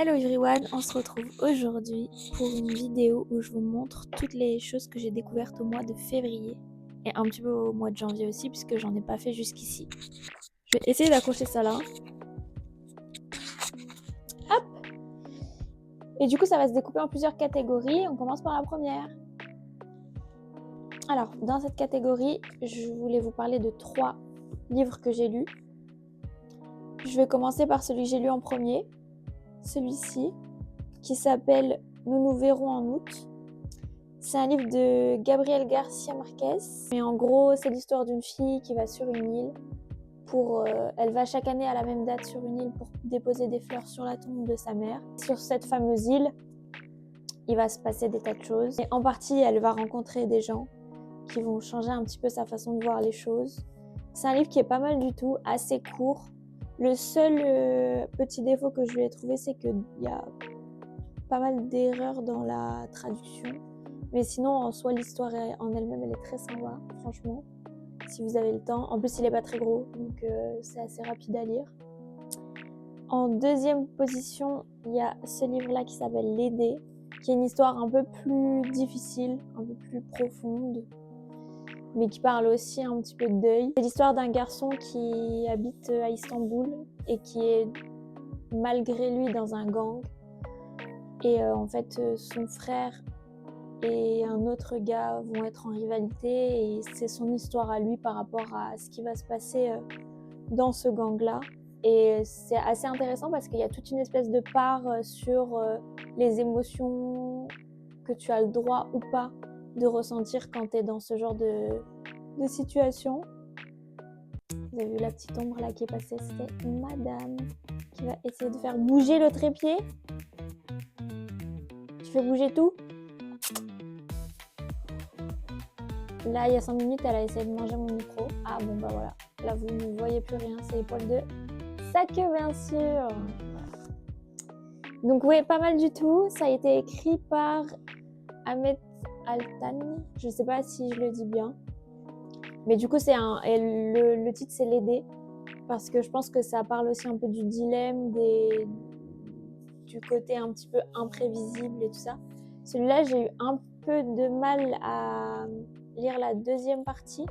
Hello everyone, on se retrouve aujourd'hui pour une vidéo où je vous montre toutes les choses que j'ai découvertes au mois de février et un petit peu au mois de janvier aussi puisque j'en ai pas fait jusqu'ici. Je vais essayer d'accrocher ça là. Hop! Et du coup ça va se découper en plusieurs catégories. On commence par la première. Alors dans cette catégorie, je voulais vous parler de 3 livres que j'ai lus. Je vais commencer par celui que j'ai lu en premier, celui-ci, qui s'appelle Nous nous verrons en août. C'est un livre de Gabriel García Márquez. Mais en gros, c'est l'histoire d'une fille qui va sur une île. Elle va chaque année à la même date sur une île pour déposer des fleurs sur la tombe de sa mère. Sur cette fameuse île, il va se passer des tas de choses. Et en partie, elle va rencontrer des gens qui vont changer un petit peu sa façon de voir les choses. C'est un livre qui est pas mal du tout, assez court. Le seul petit défaut que je lui ai trouvé, c'est qu'il y a pas mal d'erreurs dans la traduction. Mais sinon, en soi, l'histoire en elle-même, elle est très sympa, franchement, si vous avez le temps. En plus, il n'est pas très gros, donc c'est assez rapide à lire. En deuxième position, il y a ce livre-là qui s'appelle L'Aidé, qui est une histoire un peu plus difficile, un peu plus profonde, mais qui parle aussi un petit peu de deuil. C'est l'histoire d'un garçon qui habite à Istanbul et qui est malgré lui dans un gang. Et en fait, son frère et un autre gars vont être en rivalité et c'est son histoire à lui par rapport à ce qui va se passer dans ce gang-là. Et c'est assez intéressant parce qu'il y a toute une espèce de part sur les émotions que tu as le droit ou pas de ressentir quand tu es dans ce genre de situation. Vous avez vu la petite ombre là qui est passée, c'est madame qui va essayer de faire bouger le trépied. Tu fais bouger tout. Là, il y a 5 minutes, elle a essayé de manger mon micro. Ah bon, bah voilà. Là, vous ne voyez plus rien. C'est les poils de sa queue, bien sûr. Donc oui, pas mal du tout. Ça a été écrit par Ahmet Altan. Je ne sais pas si je le dis bien. Mais du coup, le titre, c'est L'Aidé. Parce que je pense que ça parle aussi un peu du dilemme, du côté un petit peu imprévisible et tout ça. Celui-là, j'ai eu un peu de mal à lire la deuxième partie,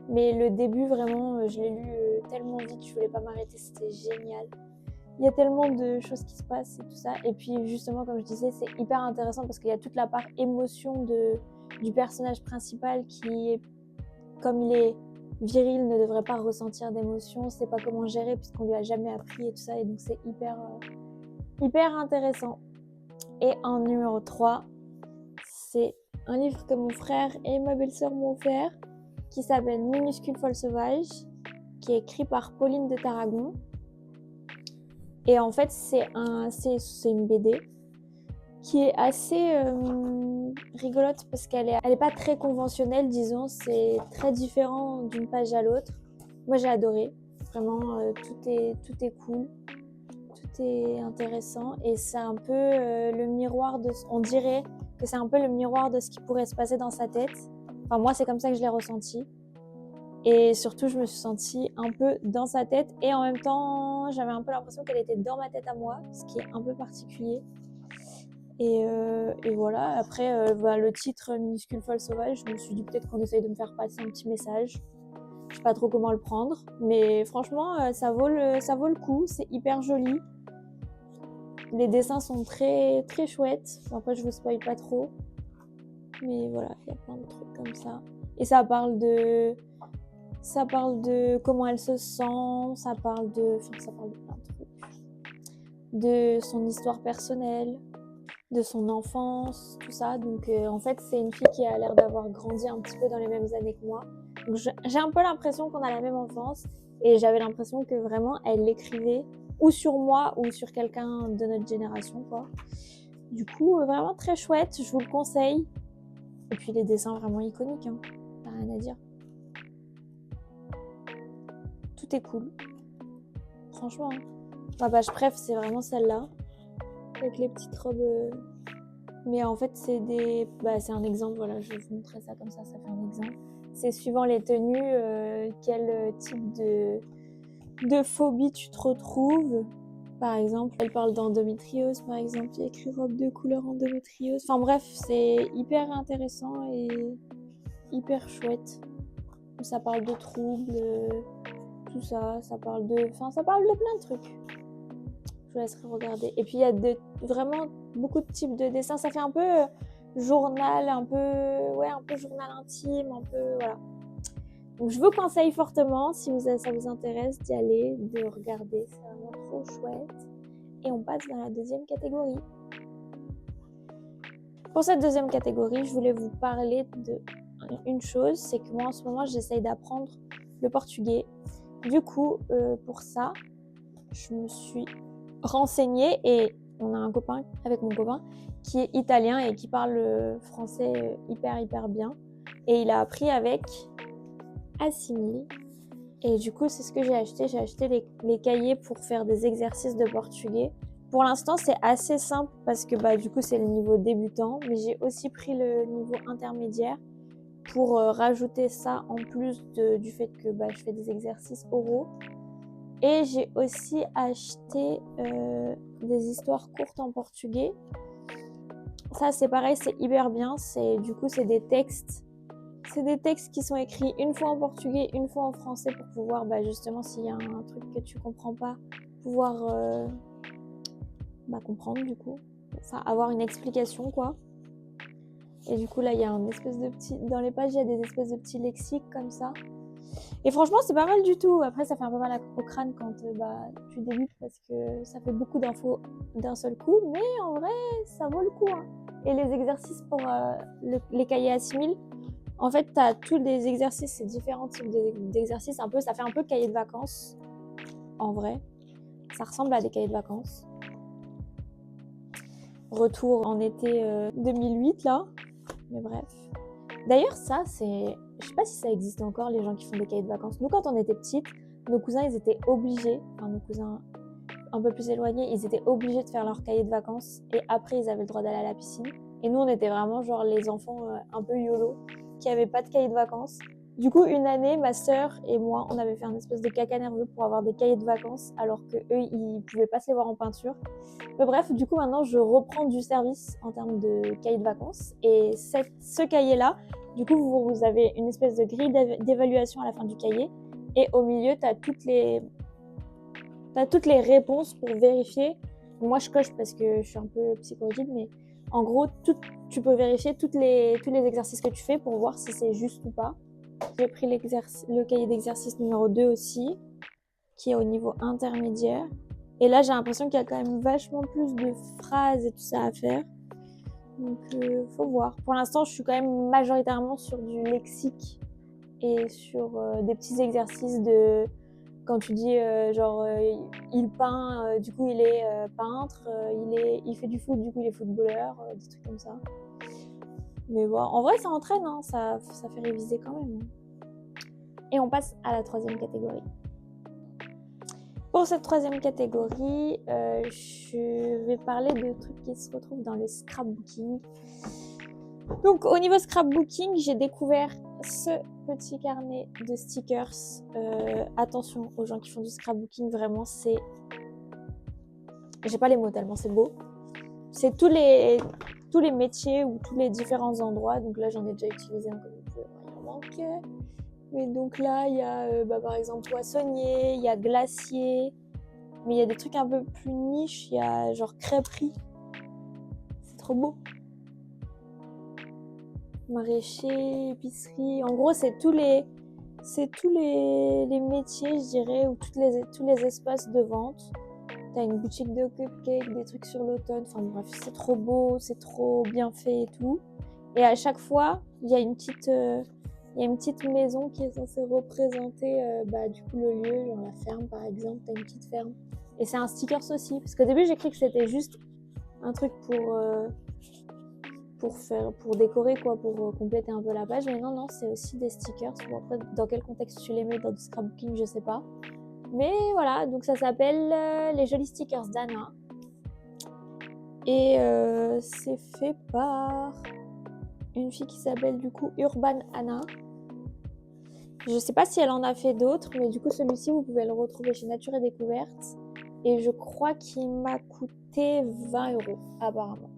mais le début vraiment je l'ai lu tellement vite, je voulais pas m'arrêter, c'était génial. Il y a tellement de choses qui se passent et tout ça, et puis justement comme je disais, c'est hyper intéressant parce qu'il y a toute la part émotion du personnage principal qui est, comme il est viril, ne devrait pas ressentir d'émotions, sait pas comment gérer puisqu'on lui a jamais appris et tout ça, et donc c'est hyper intéressant. Et en numéro 3, c'est un livre que mon frère et ma belle-sœur m'ont offert, qui s'appelle Minuscule folle sauvage, qui est écrit par Pauline de Tarragon. Et en fait, c'est une BD qui est assez rigolote parce qu'elle est pas très conventionnelle, disons. C'est très différent d'une page à l'autre. Moi, j'ai adoré. Vraiment, tout est cool. Tout est intéressant. Et c'est un peu le miroir on dirait que c'est un peu le miroir de ce qui pourrait se passer dans sa tête. Enfin, moi, c'est comme ça que je l'ai ressenti. Et surtout, je me suis sentie un peu dans sa tête. Et en même temps, j'avais un peu l'impression qu'elle était dans ma tête à moi, ce qui est un peu particulier. Et voilà. Après, le titre Minuscule folle sauvage, je me suis dit peut-être qu'on essaye de me faire passer un petit message. Je sais pas trop comment le prendre. Mais franchement, ça vaut le coup. C'est hyper joli. Les dessins sont très, très chouettes. Bon, après, je vous spoil pas trop. Mais voilà, il y a plein de trucs comme ça. Et ça parle de comment elle se sent, ça parle de plein de trucs. De son histoire personnelle, de son enfance, tout ça. Donc en fait, c'est une fille qui a l'air d'avoir grandi un petit peu dans les mêmes années que moi. Donc j'ai un peu l'impression qu'on a la même enfance. Et j'avais l'impression que vraiment, elle l'écrivait ou sur moi ou sur quelqu'un de notre génération, quoi. Du coup, vraiment très chouette, je vous le conseille. Et puis les dessins vraiment iconiques, hein. T'as rien à dire. Tout est cool. Franchement. Hein. Ma page préf, c'est vraiment celle-là. Avec les petites robes. Mais en fait, c'est un exemple. Voilà, je vais vous montrer ça comme ça fait un exemple. C'est suivant les tenues, quel type de phobie tu te retrouves. Par exemple, elle parle d'endométriose, par exemple, il y a écrit robe de couleur endométriose. Enfin bref, c'est hyper intéressant et hyper chouette. Ça parle de troubles, tout ça, ça parle de plein de trucs. Je vous laisserai regarder. Et puis il y a vraiment beaucoup de types de dessins. Ça fait un peu journal, un peu journal intime, un peu voilà. Donc je vous conseille fortement, si ça vous intéresse, d'y aller, de regarder. C'est vraiment trop chouette. Et on passe dans la deuxième catégorie. Pour cette deuxième catégorie, je voulais vous parler d'une chose, c'est que moi en ce moment j'essaye d'apprendre le portugais. Du coup, pour ça, je me suis renseignée et on a un copain avec mon copain qui est italien et qui parle français hyper bien. Et il a appris avec Assimil. Et du coup, c'est ce que j'ai acheté. J'ai acheté les cahiers pour faire des exercices de portugais. Pour l'instant, c'est assez simple parce que du coup, c'est le niveau débutant. Mais j'ai aussi pris le niveau intermédiaire pour rajouter ça en plus du fait que je fais des exercices oraux. Et j'ai aussi acheté des histoires courtes en portugais. Ça, c'est pareil, c'est hyper bien. Du coup, c'est des textes. C'est des textes qui sont écrits une fois en portugais, une fois en français pour pouvoir, justement, s'il y a un truc que tu comprends pas, pouvoir comprendre du coup. Enfin, avoir une explication, quoi. Et du coup, là, il y a un espèce de petit... Dans les pages, il y a des espèces de petits lexiques comme ça. Et franchement, c'est pas mal du tout. Après, ça fait un peu mal au crâne quand tu débutes parce que ça fait beaucoup d'infos d'un seul coup. Mais en vrai, ça vaut le coup. Hein. Et les exercices pour les cahiers Assimil, en fait, tu as tous des exercices, c'est différents types d'exercices. Ça fait un peu cahier de vacances, en vrai. Ça ressemble à des cahiers de vacances. Retour en été 2008, là. Mais bref. D'ailleurs, ça, c'est... Je sais pas si ça existe encore, les gens qui font des cahiers de vacances. Nous, quand on était petites, nos cousins, ils étaient obligés, nos cousins un peu plus éloignés, ils étaient obligés de faire leur cahier de vacances. Et après, ils avaient le droit d'aller à la piscine. Et nous, on était vraiment genre les enfants un peu YOLO, qui n'avaient pas de cahier de vacances. Du coup, une année, ma sœur et moi, on avait fait un espèce de caca nerveux pour avoir des cahiers de vacances, alors qu'eux, ils pouvaient pas se les voir en peinture. Mais bref, du coup, maintenant, je reprends du service en termes de cahier de vacances. Et ce cahier-là, du coup, vous avez une espèce de grille d'évaluation à la fin du cahier. Et au milieu, tu as toutes les réponses pour vérifier. Moi, je coche parce que je suis un peu psychorigide, mais en gros, tu peux vérifier tous les exercices que tu fais pour voir si c'est juste ou pas. J'ai pris le cahier d'exercice numéro 2 aussi, qui est au niveau intermédiaire. Et là, j'ai l'impression qu'il y a quand même vachement plus de phrases et tout ça à faire. Donc, faut voir. Pour l'instant, je suis quand même majoritairement sur du lexique et sur des petits exercices de... Quand tu dis il peint, du coup il est peintre, il fait du foot, du coup il est footballeur, des trucs comme ça. Mais bon, en vrai ça entraîne, hein, ça fait réviser quand même. Et on passe à la troisième catégorie. Pour cette troisième catégorie, je vais parler de trucs qui se retrouvent dans le scrapbooking. Donc au niveau scrapbooking, j'ai découvert ce petit carnet de stickers. Attention aux gens qui font du scrapbooking, vraiment c'est... J'ai pas les mots tellement c'est beau. C'est tous les métiers ou tous les différents endroits. Donc là j'en ai déjà utilisé un comme vous pouvez voir, il en manque. Mais donc là il y a par exemple poissonnier, il y a glacier. Mais il y a des trucs un peu plus niches, il y a genre crêperie. C'est trop beau. Maraîcher, épicerie. En gros, c'est tous les métiers, je dirais, ou tous les espaces de vente. T'as une boutique de cupcakes, des trucs sur l'automne. Enfin bref, c'est trop beau, c'est trop bien fait et tout. Et à chaque fois, il y a une petite maison qui est censée représenter du coup le lieu, genre la ferme par exemple. T'as une petite ferme. Et c'est un stickers aussi. Parce qu'au début, j'ai cru que c'était juste un truc pour décorer, quoi, pour compléter un peu la page. Mais non, c'est aussi des stickers. Bon, après, dans quel contexte tu les mets dans du scrapbooking, je sais pas. Mais voilà, donc ça s'appelle les jolis stickers d'Anna. Et c'est fait par une fille qui s'appelle du coup Urban Anna. Je sais pas si elle en a fait d'autres, mais du coup celui-ci vous pouvez le retrouver chez Nature et Découverte. et je crois qu'il m'a coûté 20 € apparemment.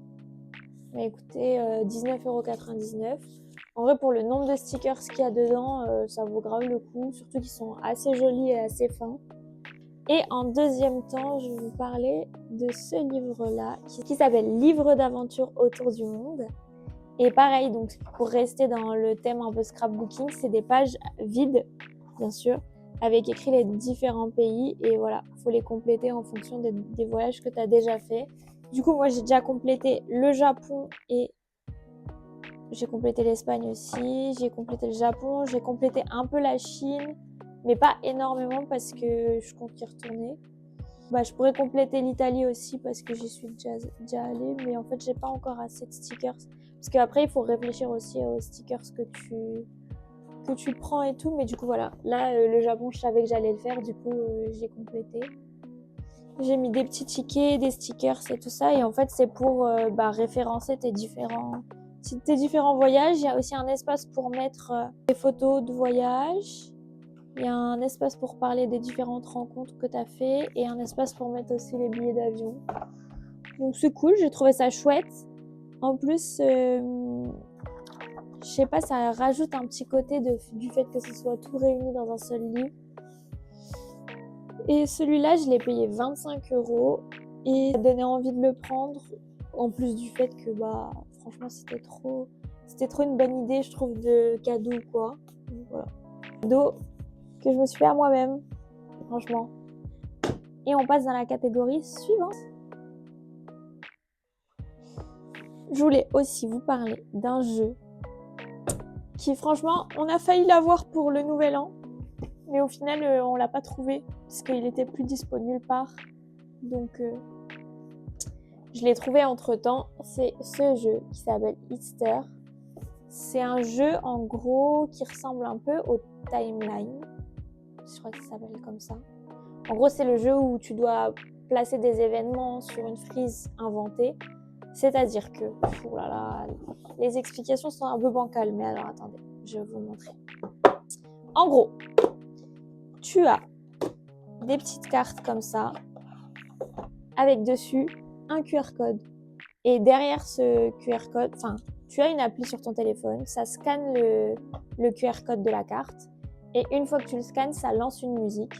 Il m'a coûté 19,99 €. En vrai, pour le nombre de stickers qu'il y a dedans, ça vaut grave le coup, surtout qu'ils sont assez jolis et assez fins. Et en deuxième temps, je vais vous parler de ce livre-là qui s'appelle Livre d'aventure autour du monde. Et pareil, donc pour rester dans le thème un peu scrapbooking, c'est des pages vides, bien sûr, avec écrit les différents pays. Et voilà, il faut les compléter en fonction des voyages que tu as déjà fait. Du coup, moi, j'ai déjà complété le Japon et j'ai complété l'Espagne aussi. J'ai complété le Japon, j'ai complété un peu la Chine, mais pas énormément parce que je compte y retourner. Je pourrais compléter l'Italie aussi parce que j'y suis déjà allée, mais en fait, j'ai pas encore assez de stickers. Parce qu'après, il faut réfléchir aussi aux stickers que tu prends et tout. Mais du coup, voilà. Là, le Japon, je savais que j'allais le faire. Du coup, j'ai complété. J'ai mis des petits tickets, des stickers et tout ça. Et en fait, c'est pour référencer tes différents voyages. Il y a aussi un espace pour mettre des photos de voyage. Il y a un espace pour parler des différentes rencontres que tu as fait et un espace pour mettre aussi les billets d'avion. Donc c'est cool, j'ai trouvé ça chouette. En plus, je sais pas, ça rajoute un petit côté du fait que ce soit tout réuni dans un seul livre. Et celui-là, je l'ai payé 25 € et ça donnait envie de le prendre. En plus du fait que franchement, c'était trop une bonne idée, je trouve, de cadeau quoi. Donc, voilà. Cadeau que je me suis fait à moi-même, franchement. Et on passe dans la catégorie suivante. Je voulais aussi vous parler d'un jeu qui, franchement, on a failli l'avoir pour le nouvel an, mais au final, on l'a pas trouvé parce qu'il était plus dispo nulle part. Donc, je l'ai trouvé entre-temps. C'est ce jeu qui s'appelle Easter. C'est un jeu, en gros, qui ressemble un peu au Timeline. Je crois que ça s'appelle comme ça. En gros, c'est le jeu où tu dois placer des événements sur une frise inventée. C'est-à-dire que, les explications sont un peu bancales, mais alors attendez, je vais vous montrer. En gros, tu as des petites cartes comme ça, avec dessus un QR code. Et derrière ce QR code, tu as une appli sur ton téléphone, ça scanne le QR code de la carte. Et une fois que tu le scannes, ça lance une musique.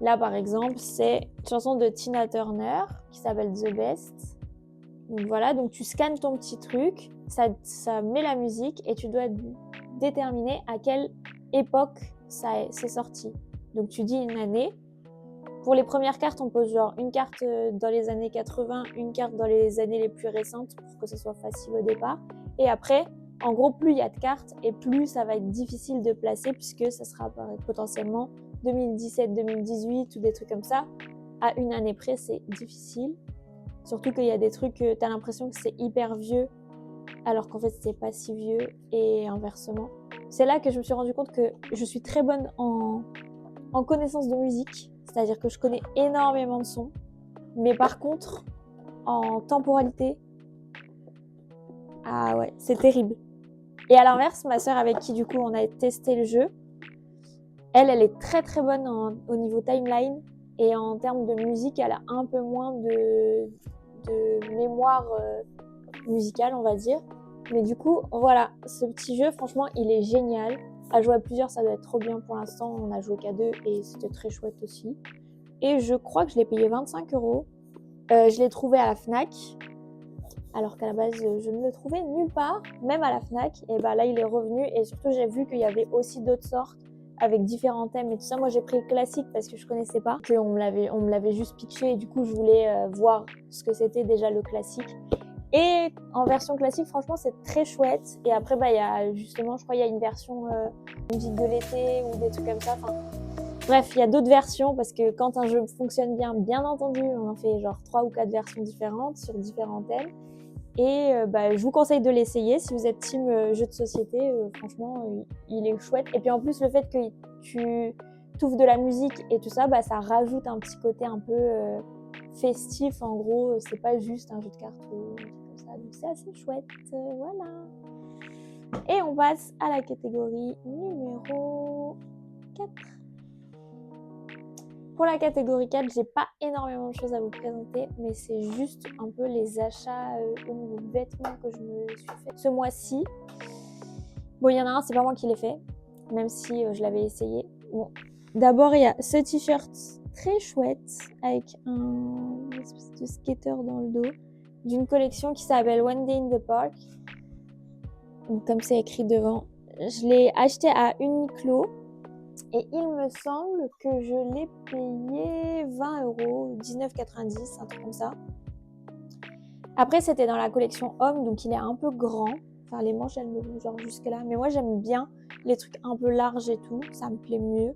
Là, par exemple, c'est une chanson de Tina Turner qui s'appelle The Best. Donc voilà, donc tu scannes ton petit truc, ça met la musique et tu dois déterminer à quelle époque c'est sorti. Donc tu dis une année. Pour les premières cartes, on pose genre une carte dans les années 80, une carte dans les années les plus récentes pour que ce soit facile au départ. Et après, en gros, plus il y a de cartes et plus ça va être difficile de placer puisque ça sera potentiellement 2017, 2018 ou des trucs comme ça. À une année près, c'est difficile. Surtout qu'il y a des trucs, tu as l'impression que c'est hyper vieux alors qu'en fait, c'est pas si vieux et inversement. C'est là que je me suis rendu compte que je suis très bonne en connaissance de musique. C'est-à-dire que je connais énormément de sons. Mais par contre, en temporalité, ah ouais, c'est terrible. Et à l'inverse, ma sœur avec qui du coup on a testé le jeu, elle est très très bonne au niveau timeline. Et en termes de musique, elle a un peu moins de mémoire musicale, on va dire. Mais du coup, voilà, ce petit jeu, franchement, il est génial. À jouer à plusieurs, ça doit être trop bien pour l'instant. On a joué qu'à 2 et c'était très chouette aussi. Et je crois que je l'ai payé 25 €. Je l'ai trouvé à la Fnac, alors qu'à la base, je ne le trouvais nulle part, même à la Fnac. Et là, il est revenu. Et surtout, j'ai vu qu'il y avait aussi d'autres sortes avec différents thèmes et tout ça. Moi, j'ai pris le classique parce que je connaissais pas, qu'on me l'avait juste pitché. Et du coup, je voulais voir ce que c'était déjà le classique. Et en version classique, franchement, c'est très chouette. Et après, il y a justement, je crois, il y a une version musique de l'été ou des trucs comme ça. Bref, il y a d'autres versions parce que quand un jeu fonctionne bien entendu, on en fait genre 3 ou 4 versions différentes sur différents thèmes. Et je vous conseille de l'essayer si vous êtes team jeu de société. Franchement, il est chouette. Et puis en plus, le fait que tu touffes de la musique et tout ça, ça rajoute un petit côté un peu festif. En gros, c'est pas juste un jeu de cartes ou un truc comme ça. Donc c'est assez chouette. Voilà. Et on passe à la catégorie numéro 4. Pour la catégorie 4, j'ai pas énormément de choses à vous présenter, mais c'est juste un peu les achats au niveau vêtements que je me suis fait ce mois-ci. Bon, il y en a un, c'est pas moi qui l'ai fait, même si je l'avais essayé. Bon, d'abord, il y a ce t-shirt très chouette avec un espèce de skater dans le dos d'une collection qui s'appelle One Day in the Park. Donc, comme c'est écrit devant, je l'ai acheté à Uniqlo. Et il me semble que je l'ai payé 20 €, 19,90 €, un truc comme ça. Après, c'était dans la collection homme, donc il est un peu grand. Enfin, les manches, elles me vont genre jusque là. Mais moi, j'aime bien les trucs un peu larges et tout. Ça me plaît mieux.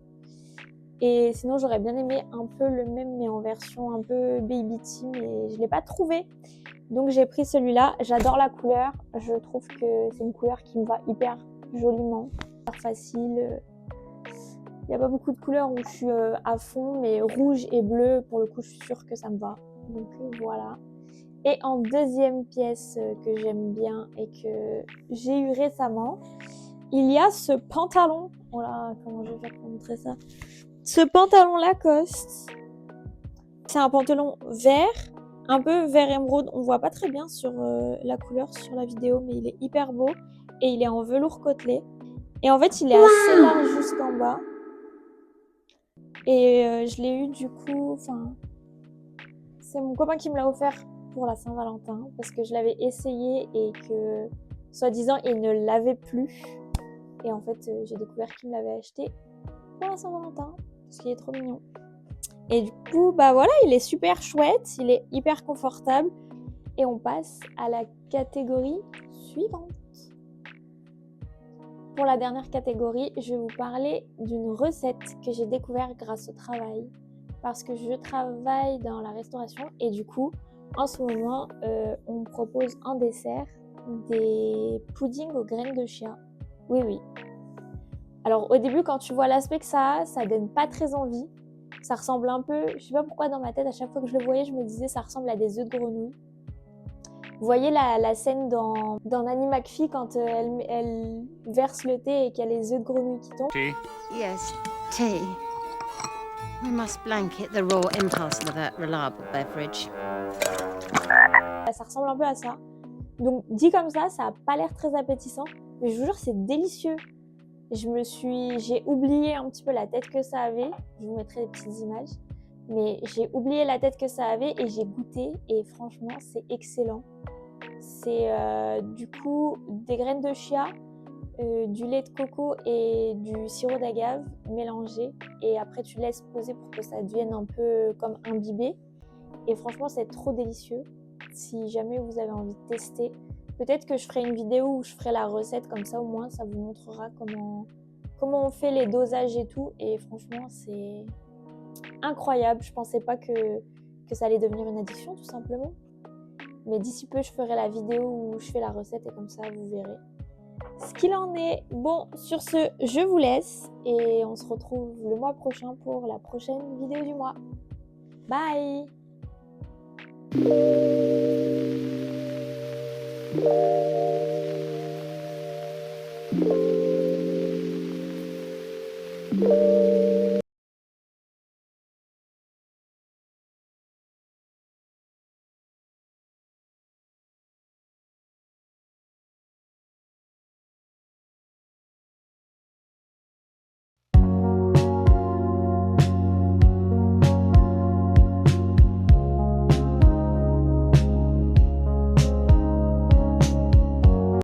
Et sinon, j'aurais bien aimé un peu le même, mais en version un peu baby tea, mais je ne l'ai pas trouvé. Donc, j'ai pris celui-là. J'adore la couleur. Je trouve que c'est une couleur qui me va hyper joliment, hyper facile. Il n'y a pas beaucoup de couleurs où je suis à fond, mais rouge et bleu, pour le coup, je suis sûre que ça me va. Donc voilà. Et en deuxième pièce que j'aime bien et que j'ai eu récemment, il y a ce pantalon. Voilà, comment je vais faire pour montrer ça? Ce pantalon Lacoste. C'est un pantalon vert, un peu vert émeraude. On voit pas très bien sur la couleur sur la vidéo, mais il est hyper beau. Et il est en velours côtelé. Et en fait, il est assez large jusqu'en bas. Et je l'ai eu du coup, c'est mon copain qui me l'a offert pour la Saint-Valentin parce que je l'avais essayé et que, soi-disant, il ne l'avait plus. Et en fait, j'ai découvert qu'il me l'avait acheté pour la Saint-Valentin parce qu'il est trop mignon. Et du coup, bah voilà, il est super chouette, il est hyper confortable. Et on passe à la catégorie suivante. Pour la dernière catégorie, je vais vous parler d'une recette que j'ai découverte grâce au travail. Parce que je travaille dans la restauration et du coup, en ce moment, on me propose en dessert des puddings aux graines de chia. Oui, oui. Alors au début, quand tu vois l'aspect que ça donne pas très envie. Ça ressemble un peu, je sais pas pourquoi dans ma tête, à chaque fois que je le voyais, je me disais ça ressemble à des œufs de grenouille. Vous voyez la scène dans Nanny McPhee quand elle verse le thé et qu'il y a les œufs de grenouille qui tombent. Tea? Yes, tea. We must blanket the raw impulse with a reliable beverage. Ça ressemble un peu à ça. Donc dit comme ça a pas l'air très appétissant, mais je vous jure c'est délicieux. J'ai oublié un petit peu la tête que ça avait. Je vous mettrai des petites images. Mais j'ai oublié la tête que ça avait et j'ai goûté et franchement c'est excellent. C'est du coup des graines de chia, du lait de coco et du sirop d'agave mélangés et après tu laisses poser pour que ça devienne un peu comme imbibé et franchement c'est trop délicieux. Si jamais vous avez envie de tester, peut-être que je ferai une vidéo où je ferai la recette comme ça au moins ça vous montrera comment on fait les dosages et tout et franchement c'est incroyable. Je pensais pas que ça allait devenir une addiction tout simplement. Mais d'ici peu, je ferai la vidéo où je fais la recette et comme ça, vous verrez ce qu'il en est. Bon, sur ce, je vous laisse et on se retrouve le mois prochain pour la prochaine vidéo du mois. Bye!